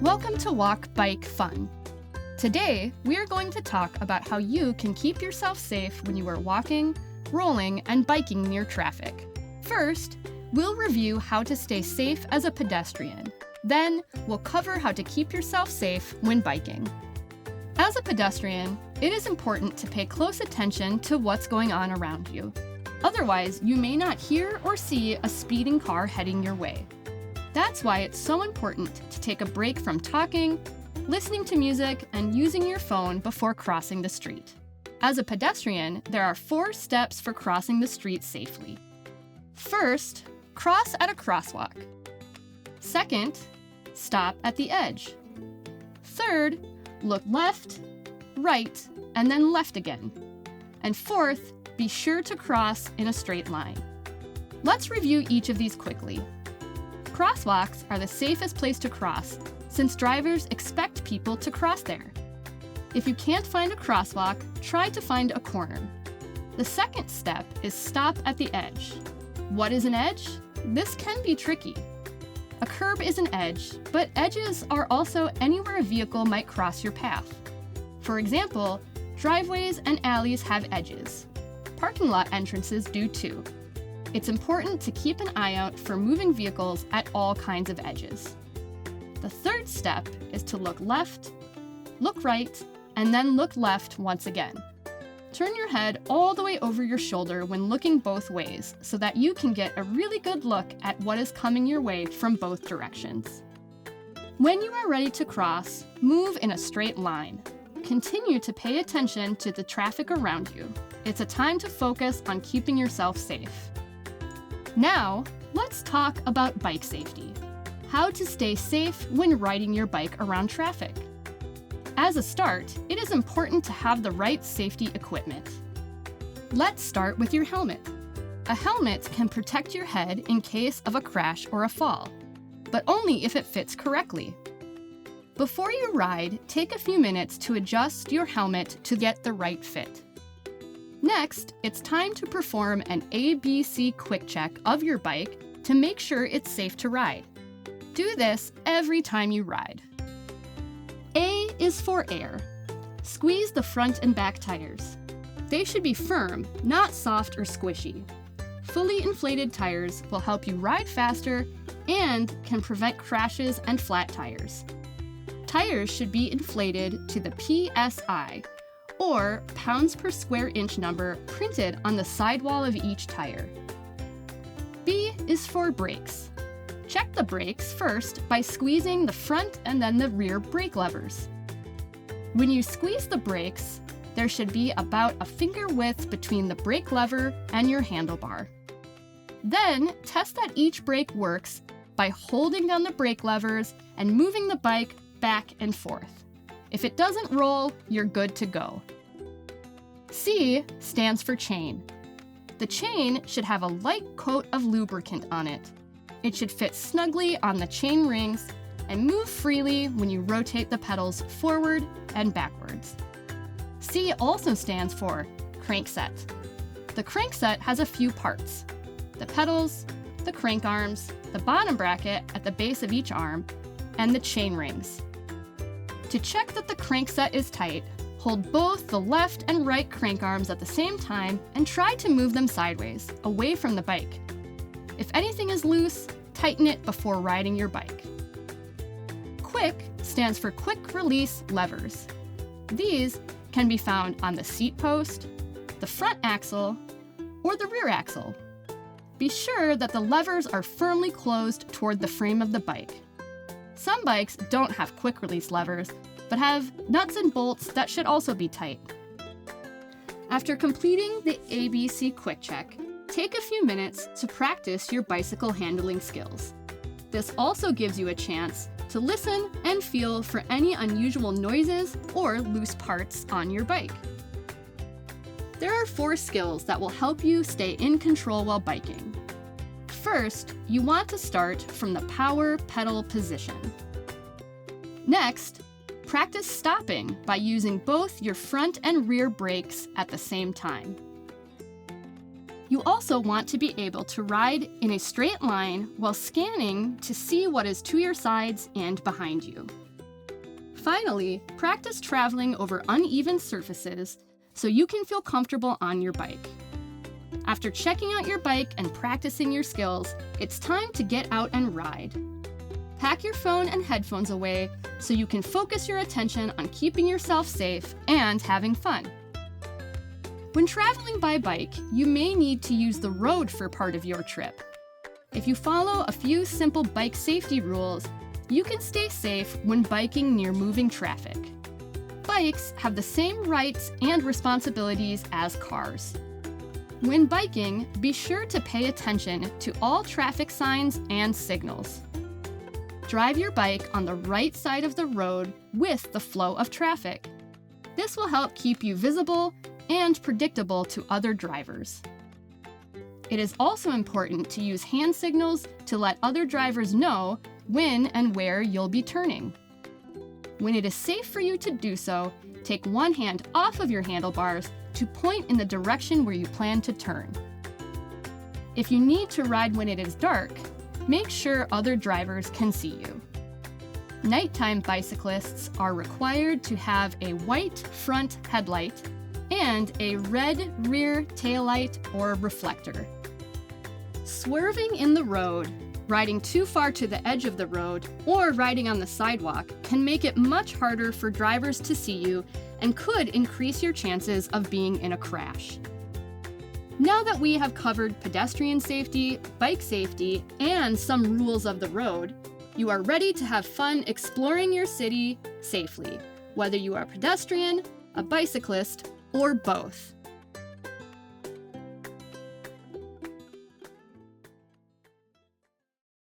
Welcome to Walk Bike Fun. Today, we are going to talk about how you can keep yourself safe when you are walking, rolling, and biking near traffic. First, we'll review how to stay safe as a pedestrian. Then, we'll cover how to keep yourself safe when biking. As a pedestrian, it is important to pay close attention to what's going on around you. Otherwise, you may not hear or see a speeding car heading your way. That's why it's so important to take a break from talking, listening to music, and using your phone before crossing the street. As a pedestrian, there are 4 steps for crossing the street safely. First, cross at a crosswalk. Second, stop at the edge. Third, look left, right, and then left again. And fourth, be sure to cross in a straight line. Let's review each of these quickly. Crosswalks are the safest place to cross, since drivers expect people to cross there. If you can't find a crosswalk, try to find a corner. The second step is stop at the edge. What is an edge? This can be tricky. A curb is an edge, but edges are also anywhere a vehicle might cross your path. For example, driveways and alleys have edges. Parking lot entrances do too. It's important to keep an eye out for moving vehicles at all kinds of edges. The third step is to look left, look right, and then look left once again. Turn your head all the way over your shoulder when looking both ways so that you can get a really good look at what is coming your way from both directions. When you are ready to cross, move in a straight line. Continue to pay attention to the traffic around you. It's a time to focus on keeping yourself safe. Now, let's talk about bike safety. How to stay safe when riding your bike around traffic. As a start, it is important to have the right safety equipment. Let's start with your helmet. A helmet can protect your head in case of a crash or a fall, but only if it fits correctly. Before you ride, take a few minutes to adjust your helmet to get the right fit. Next, it's time to perform an ABC quick check of your bike to make sure it's safe to ride. Do this every time you ride. A is for air. Squeeze the front and back tires. They should be firm, not soft or squishy. Fully inflated tires will help you ride faster and can prevent crashes and flat tires. Tires should be inflated to the PSI, or pounds per square inch number printed on the sidewall of each tire. B is for brakes. Check the brakes first by squeezing the front and then the rear brake levers. When you squeeze the brakes, there should be about a finger width between the brake lever and your handlebar. Then, test that each brake works by holding down the brake levers and moving the bike back and forth. If it doesn't roll, you're good to go. C stands for chain. The chain should have a light coat of lubricant on it. It should fit snugly on the chain rings and move freely when you rotate the pedals forward and backwards. C also stands for crankset. The crankset has a few parts: the pedals, the crank arms, the bottom bracket at the base of each arm, and the chain rings. To check that the crankset is tight, hold both the left and right crank arms at the same time and try to move them sideways, away from the bike. If anything is loose, tighten it before riding your bike. Quick stands for quick release levers. These can be found on the seat post, the front axle, or the rear axle. Be sure that the levers are firmly closed toward the frame of the bike. Some bikes don't have quick release levers, but have nuts and bolts that should also be tight. After completing the ABC quick check, take a few minutes to practice your bicycle handling skills. This also gives you a chance to listen and feel for any unusual noises or loose parts on your bike. There are 4 skills that will help you stay in control while biking. First, you want to start from the power pedal position. Next, practice stopping by using both your front and rear brakes at the same time. You also want to be able to ride in a straight line while scanning to see what is to your sides and behind you. Finally, practice traveling over uneven surfaces so you can feel comfortable on your bike. After checking out your bike and practicing your skills, it's time to get out and ride. Pack your phone and headphones away so you can focus your attention on keeping yourself safe and having fun. When traveling by bike, you may need to use the road for part of your trip. If you follow a few simple bike safety rules, you can stay safe when biking near moving traffic. Bikes have the same rights and responsibilities as cars. When biking, be sure to pay attention to all traffic signs and signals. Drive your bike on the right side of the road with the flow of traffic. This will help keep you visible and predictable to other drivers. It is also important to use hand signals to let other drivers know when and where you'll be turning. When it is safe for you to do so, take one hand off of your handlebars to point in the direction where you plan to turn. If you need to ride when it is dark, make sure other drivers can see you. Nighttime bicyclists are required to have a white front headlight and a red rear taillight or reflector. Swerving in the road, riding too far to the edge of the road, or riding on the sidewalk can make it much harder for drivers to see you and could increase your chances of being in a crash. Now that we have covered pedestrian safety, bike safety, and some rules of the road, you are ready to have fun exploring your city safely, whether you are a pedestrian, a bicyclist, or both.